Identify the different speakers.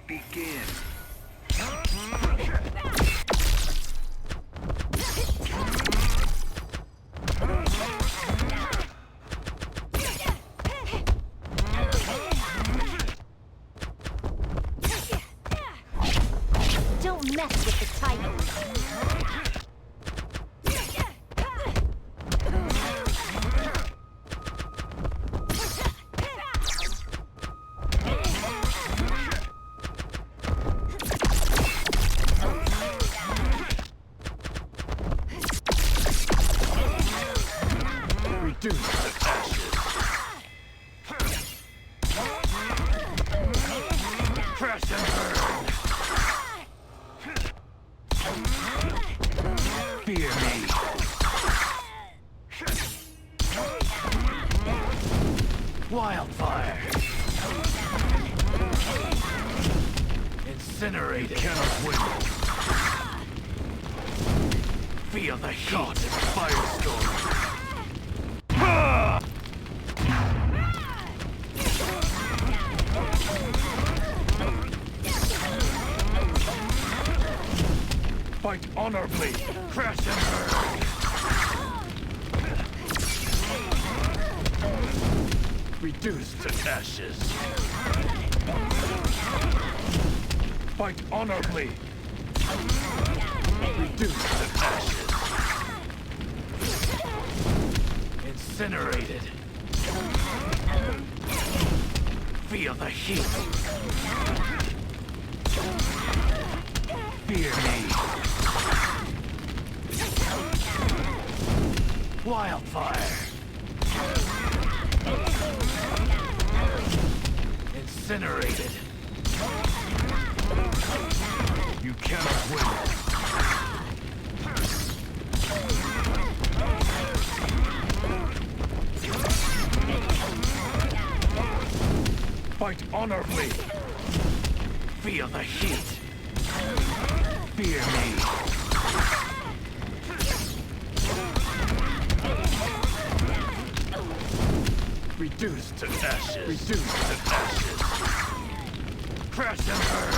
Speaker 1: begin.
Speaker 2: Don't mess with the title.
Speaker 1: Reduce to ashes. Crash and burn. Fear me. Wildfire. Incinerate. You cannot win. Feel the heat. Caught in firestorm. Fight honorably. Crash and burn. Reduced to ashes. Fight honorably. Reduced to ashes. Incinerated. Feel the heat. Fear me. Wildfire. Incinerated. You cannot win. Fight honorably. Feel the heat. Fear me. Reduced to ashes. Reduced to ashes. Crash and burn.